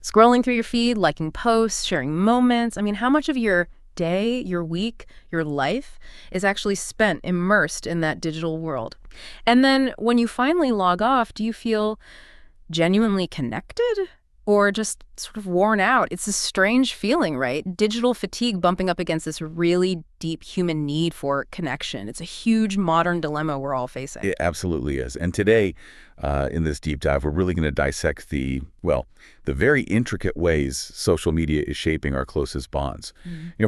Scrolling through your feed, liking posts, sharing moments. I mean, how much of your day, your week, your life is actually spent immersed in that digital world? And then when you finally log off, do you feel genuinely connected or just sort of worn out? It's a strange feeling, right? Digital fatigue bumping up against this really deep human need for connection. It's a huge modern dilemma we're all facing. It absolutely is. And today, in this deep dive, we're really going to dissect the very intricate ways social media is shaping our closest bonds.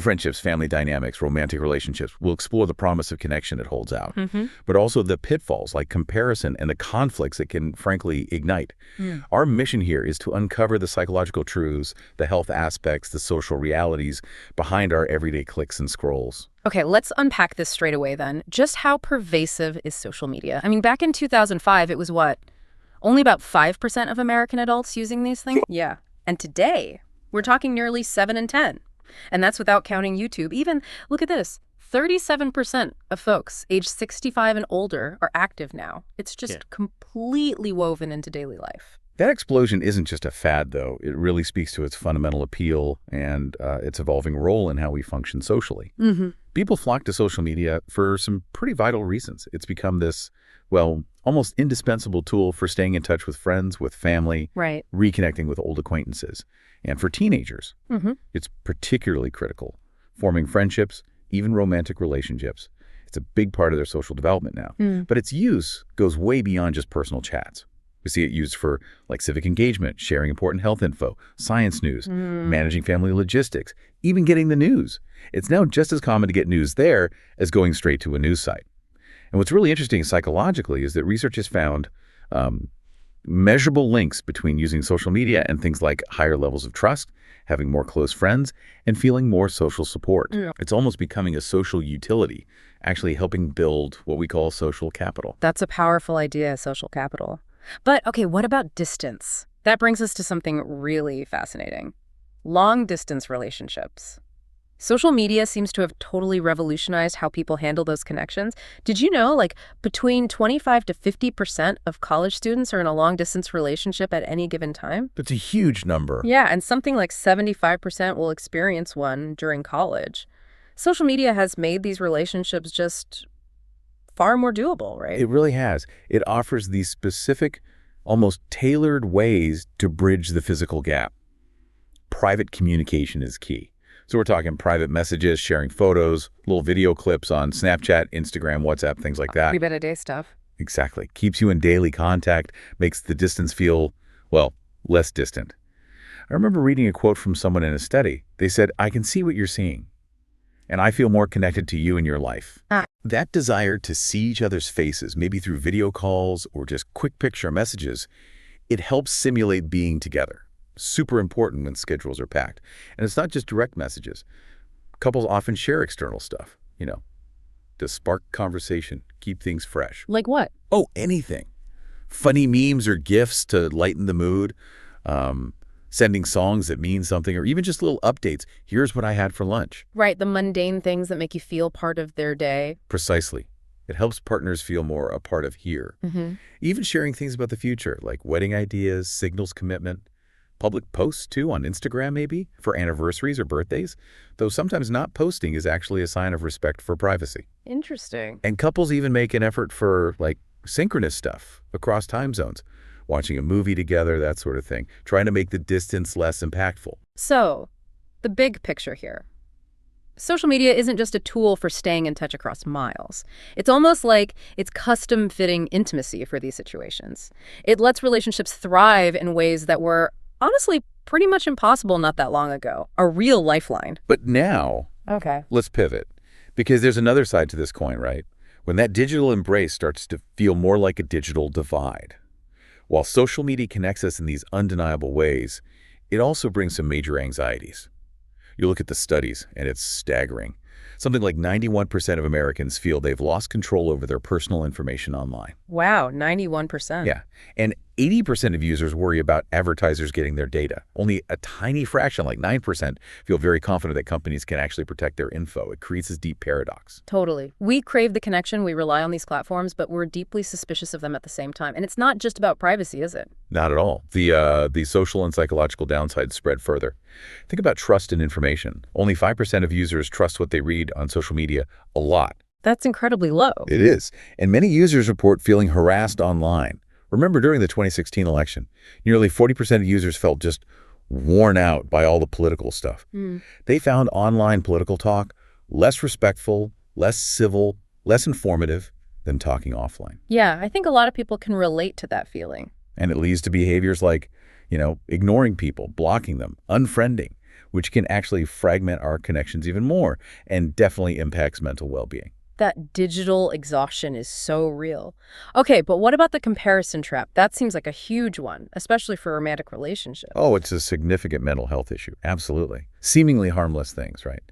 Friendships, family dynamics, romantic relationships. We'll explore the promise of connection it holds out, but also the pitfalls like comparison and the conflicts it can, frankly, ignite. Our mission here is to uncover the psychological truths, the health aspects, the social realities behind our everyday clicks and scrolls. Okay, let's unpack this straight away then. Just how pervasive is social media? I mean, back in 2005, it was what? Only about 5% of American adults using these things? Yeah. And today, we're talking nearly 7 in 10. And that's without counting YouTube. Even, look at this, 37% of folks aged 65 and older are active now. It's just completely woven into daily life. That explosion isn't just a fad, though. It really speaks to its fundamental appeal and its evolving role in how we function socially. People flock to social media for some pretty vital reasons. It's become this, almost indispensable tool for staying in touch with friends, with family, reconnecting with old acquaintances. And for teenagers, it's particularly critical, forming friendships, even romantic relationships. It's a big part of their social development now. But its use goes way beyond just personal chats. We see it used for civic engagement, sharing important health info, science news, managing family logistics, even getting the news. It's now just as common to get news there as going straight to a news site. And what's really interesting psychologically is that research has found measurable links between using social media and things like higher levels of trust, having more close friends, and feeling more social support. It's almost becoming a social utility, actually helping build what we call social capital. That's a powerful idea, social capital. But, okay, what about distance? That brings us to something really fascinating. Long-distance relationships. Social media seems to have totally revolutionized how people handle those connections. Did you know, between 25 to 50% of college students are in a long-distance relationship at any given time? That's a huge number. Yeah, and something like 75% will experience one during college. Social media has made these relationships just far more doable, right? It really has. It offers these specific, almost tailored ways to bridge the physical gap. Private communication is key. So we're talking private messages, sharing photos, little video clips on Snapchat, Instagram, WhatsApp, things like that. Everyday stuff. Exactly. Keeps you in daily contact, makes the distance feel, less distant. I remember reading a quote from someone in a study. They said, "I can see what you're seeing, and I feel more connected to you and your life." That desire to see each other's faces, maybe through video calls or just quick picture messages, it helps simulate being together. Super important when schedules are packed. And it's not just direct messages. Couples often share external stuff, to spark conversation, keep things fresh. Like what? Oh, anything. Funny memes or GIFs to lighten the mood, sending songs that mean something, or even just little updates. Here's what I had for lunch. Right, the mundane things that make you feel part of their day. Precisely. It helps partners feel more a part of here. Even sharing things about the future, like wedding ideas, signals commitment. Public posts, too, on Instagram, maybe, for anniversaries or birthdays, though sometimes not posting is actually a sign of respect for privacy. Interesting. And couples even make an effort for, synchronous stuff across time zones, watching a movie together, that sort of thing, trying to make the distance less impactful. So, the big picture here. Social media isn't just a tool for staying in touch across miles. It's almost like it's custom-fitting intimacy for these situations. It lets relationships thrive in ways that were honestly pretty much impossible not that long ago. A real lifeline. But now, let's pivot, because there's another side to this coin, right? When that digital embrace starts to feel more like a digital divide. While social media connects us in these undeniable ways, it also brings some major anxieties. You look at the studies, and it's staggering. Something like 91% of Americans feel they've lost control over their personal information online. Wow, 91%. Yeah, and 80% of users worry about advertisers getting their data. Only a tiny fraction, like 9%, feel very confident that companies can actually protect their info. It creates this deep paradox. Totally. We crave the connection, we rely on these platforms, but we're deeply suspicious of them at the same time. And it's not just about privacy, is it? Not at all. The social and psychological downsides spread further. Think about trust in information. Only 5% of users trust what they read on social media a lot. That's incredibly low. It is. And many users report feeling harassed online. Remember, during the 2016 election, nearly 40% of users felt just worn out by all the political stuff. They found online political talk less respectful, less civil, less informative than talking offline. Yeah, I think a lot of people can relate to that feeling. And it leads to behaviors like, ignoring people, blocking them, unfriending, which can actually fragment our connections even more and definitely impacts mental well-being. That digital exhaustion is so real. Okay, but what about the comparison trap? That seems like a huge one, especially for romantic relationships. Oh, it's a significant mental health issue. Absolutely. Seemingly harmless things, right?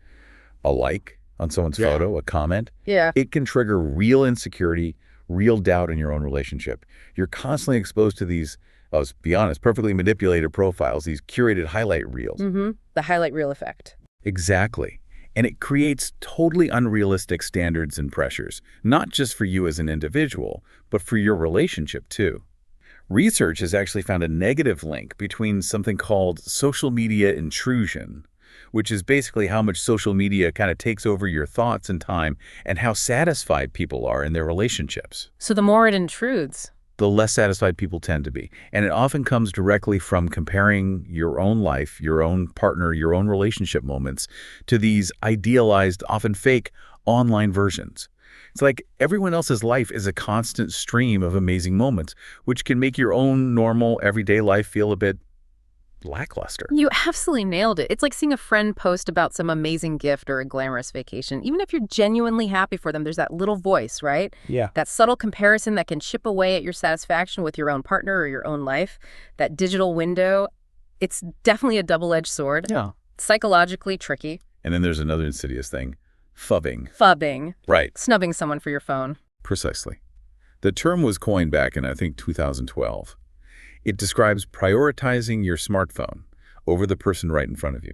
A like on someone's photo, a comment. Yeah. It can trigger real insecurity, real doubt in your own relationship. You're constantly exposed to these, let's be honest, perfectly manipulated profiles, these curated highlight reels. The highlight reel effect. Exactly. And it creates totally unrealistic standards and pressures, not just for you as an individual, but for your relationship too. Research has actually found a negative link between something called social media intrusion, which is basically how much social media kind of takes over your thoughts and time, and how satisfied people are in their relationships. So the more it intrudes, the less satisfied people tend to be. And it often comes directly from comparing your own life, your own partner, your own relationship moments to these idealized, often fake, online versions. It's like everyone else's life is a constant stream of amazing moments, which can make your own normal, everyday life feel a bit lackluster. You absolutely nailed it. It's like seeing a friend post about some amazing gift or a glamorous vacation. Even if you're genuinely happy for them, there's that little voice, right? Yeah. That subtle comparison that can chip away at your satisfaction with your own partner or your own life. That digital window, it's definitely a double-edged sword. Yeah. Psychologically tricky. And then there's another insidious thing, phubbing. Phubbing. Right. Snubbing someone for your phone. Precisely. The term was coined back in, I think, 2012. It describes prioritizing your smartphone over the person right in front of you.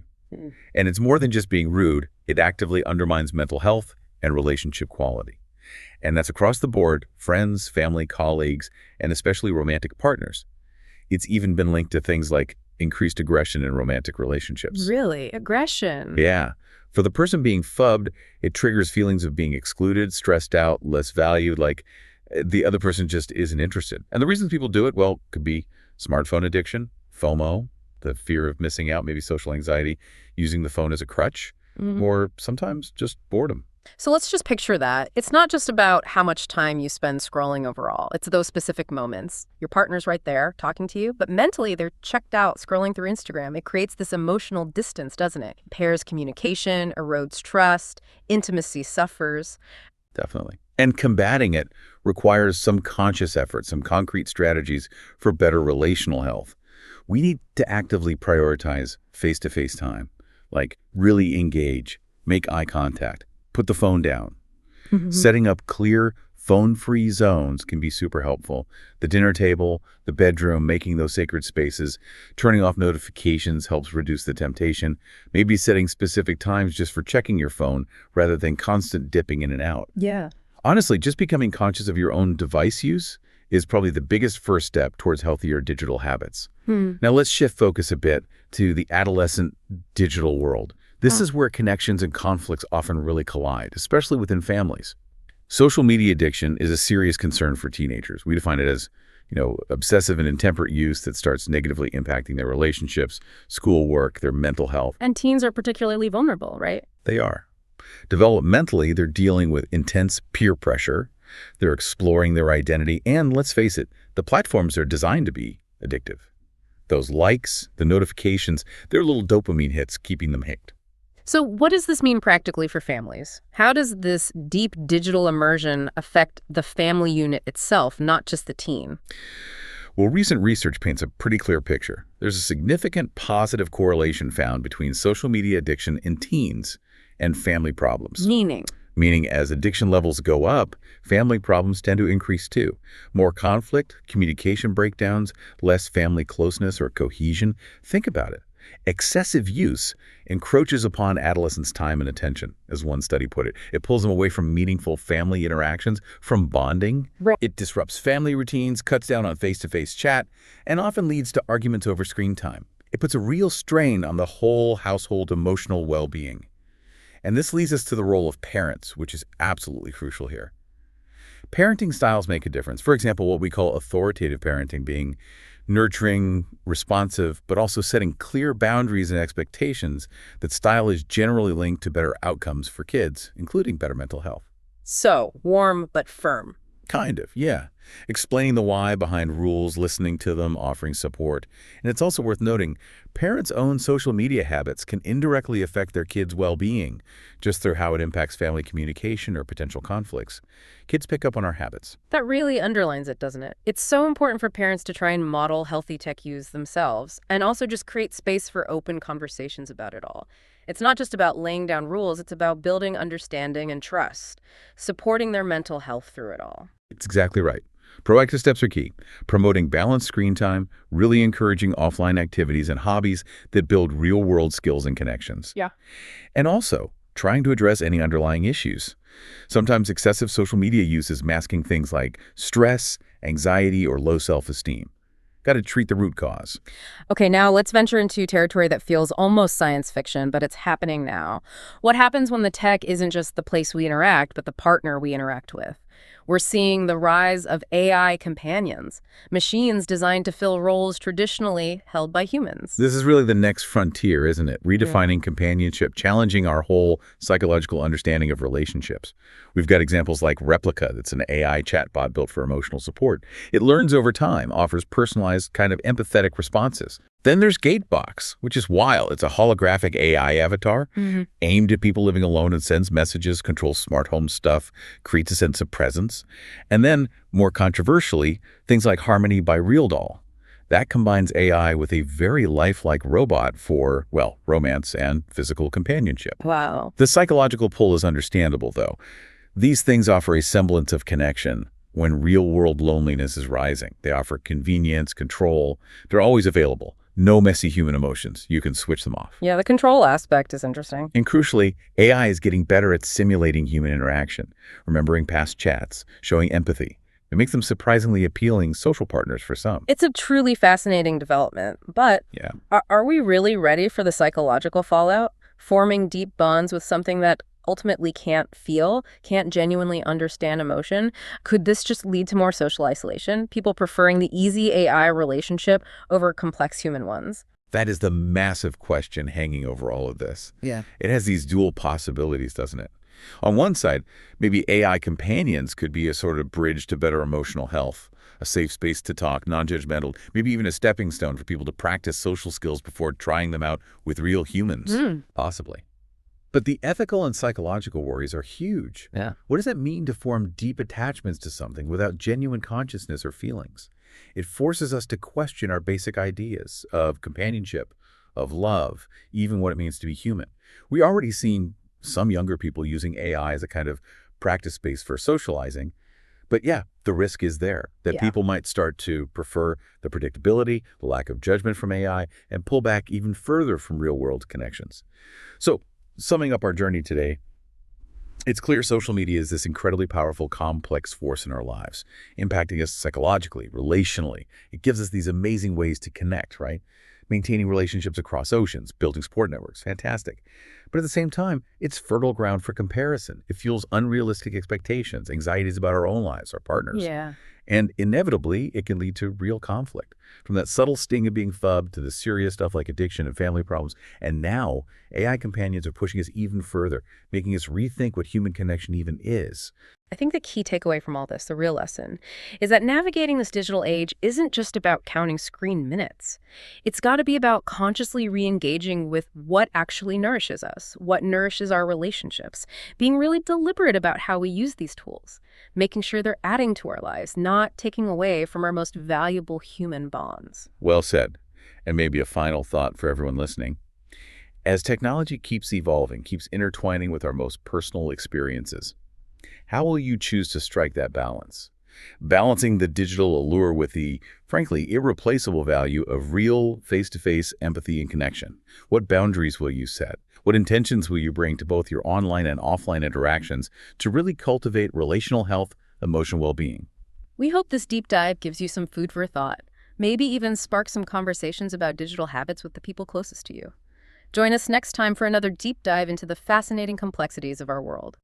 And it's more than just being rude. It actively undermines mental health and relationship quality. And that's across the board, friends, family, colleagues, and especially romantic partners. It's even been linked to things like increased aggression in romantic relationships. Really? Aggression? Yeah. For the person being phubbed, it triggers feelings of being excluded, stressed out, less valued, like the other person just isn't interested. And the reasons people do it, well, could be smartphone addiction, FOMO, the fear of missing out, maybe social anxiety, using the phone as a crutch, or sometimes just boredom. So let's just picture that. It's not just about how much time you spend scrolling overall. It's those specific moments. Your partner's right there talking to you, but mentally they're checked out scrolling through Instagram. It creates this emotional distance, doesn't it? Impairs communication, erodes trust, intimacy suffers. Definitely. And combating it requires some conscious effort, some concrete strategies for better relational health. We need to actively prioritize face-to-face time, like really engage, make eye contact, put the phone down. Setting up clear, phone-free zones can be super helpful. The dinner table, the bedroom, making those sacred spaces, turning off notifications helps reduce the temptation. Maybe setting specific times just for checking your phone rather than constant dipping in and out. Yeah. Honestly, just becoming conscious of your own device use is probably the biggest first step towards healthier digital habits. Now let's shift focus a bit to the adolescent digital world. This is where connections and conflicts often really collide, especially within families. Social media addiction is a serious concern for teenagers. We define it as, obsessive and intemperate use that starts negatively impacting their relationships, schoolwork, their mental health. And teens are particularly vulnerable, right? They are. Developmentally, they're dealing with intense peer pressure. They're exploring their identity. And let's face it, the platforms are designed to be addictive. Those likes, the notifications, they're little dopamine hits keeping them hooked. So what does this mean practically for families? How does this deep digital immersion affect the family unit itself, not just the teen? Well, recent research paints a pretty clear picture. There's a significant positive correlation found between social media addiction in teens and family problems. Meaning? meaning as addiction levels go up, family problems tend to increase too. More conflict, communication breakdowns, less family closeness or cohesion. Think about it. Excessive use encroaches upon adolescents' time and attention, as one study put it. It pulls them away from meaningful family interactions, from bonding. Right. It disrupts family routines, cuts down on face-to-face chat, and often leads to arguments over screen time. It puts a real strain on the whole household emotional well-being. And this leads us to the role of parents, which is absolutely crucial here. Parenting styles make a difference. For example, what we call authoritative parenting being nurturing, responsive, but also setting clear boundaries and expectations. That style is generally linked to better outcomes for kids, including better mental health. So, warm but firm. Kind of, yeah. Explaining the why behind rules, listening to them, offering support. And it's also worth noting, parents' own social media habits can indirectly affect their kids' well-being, just through how it impacts family communication or potential conflicts. Kids pick up on our habits. That really underlines it, doesn't it? It's so important for parents to try and model healthy tech use themselves, and also just create space for open conversations about it all. It's not just about laying down rules, it's about building understanding and trust, supporting their mental health through it all. It's exactly right. Proactive steps are key. Promoting balanced screen time, really encouraging offline activities and hobbies that build real-world skills and connections. Yeah. And also, trying to address any underlying issues. Sometimes excessive social media use is masking things like stress, anxiety, or low self-esteem. Got to treat the root cause. Okay, now let's venture into territory that feels almost science fiction, but it's happening now. What happens when the tech isn't just the place we interact, but the partner we interact with? We're seeing the rise of AI companions, machines designed to fill roles traditionally held by humans. This is really the next frontier, isn't it? Redefining companionship, challenging our whole psychological understanding of relationships. We've got examples like Replica, that's an AI chatbot built for emotional support. It learns over time, offers personalized, kind of empathetic responses. Then there's Gatebox, which is wild. It's a holographic AI avatar aimed at people living alone and sends messages, controls smart home stuff, creates a sense of presence. And then, more controversially, things like Harmony by RealDoll. That combines AI with a very lifelike robot for, well, romance and physical companionship. Wow. The psychological pull is understandable, though. These things offer a semblance of connection when real-world loneliness is rising. They offer convenience, control. They're always available. No messy human emotions. You can switch them off. Yeah, the control aspect is interesting. And crucially, AI is getting better at simulating human interaction, remembering past chats, showing empathy. It makes them surprisingly appealing social partners for some. It's a truly fascinating development, but Yeah. are we really ready for the psychological fallout? Forming deep bonds with something that ultimately can't feel, can't genuinely understand emotion? Could this just lead to more social isolation? People preferring the easy AI relationship over complex human ones? That is the massive question hanging over all of this. Yeah. It has these dual possibilities, doesn't it? On one side, maybe AI companions could be a sort of bridge to better emotional health, a safe space to talk, non-judgmental, maybe even a stepping stone for people to practice social skills before trying them out with real humans, possibly. But the ethical and psychological worries are huge. Yeah. What does it mean to form deep attachments to something without genuine consciousness or feelings? It forces us to question our basic ideas of companionship, of love, even what it means to be human. We already seen some younger people using AI as a kind of practice space for socializing. But yeah, the risk is there that people might start to prefer the predictability, the lack of judgment from AI, and pull back even further from real-world connections. So, summing up our journey today, it's clear social media is this incredibly powerful, complex force in our lives, impacting us psychologically, relationally. It gives us these amazing ways to connect, right? Maintaining relationships across oceans, building support networks, fantastic. But at the same time, it's fertile ground for comparison. It fuels unrealistic expectations, anxieties about our own lives, our partners. Yeah. And inevitably, it can lead to real conflict. From that subtle sting of being phubbed to the serious stuff like addiction and family problems. And now, AI companions are pushing us even further, making us rethink what human connection even is. I think the key takeaway from all this, the real lesson, is that navigating this digital age isn't just about counting screen minutes. It's got to be about consciously re-engaging with what actually nourishes us, what nourishes our relationships, being really deliberate about how we use these tools, making sure they're adding to our lives, not taking away from our most valuable human bonds. Well said. And maybe a final thought for everyone listening. As technology keeps evolving, keeps intertwining with our most personal experiences, how will you choose to strike that balance? Balancing the digital allure with the, frankly, irreplaceable value of real, face-to-face empathy and connection. What boundaries will you set? What intentions will you bring to both your online and offline interactions to really cultivate relational health, emotional well-being? We hope this deep dive gives you some food for thought, maybe even spark some conversations about digital habits with the people closest to you. Join us next time for another deep dive into the fascinating complexities of our world.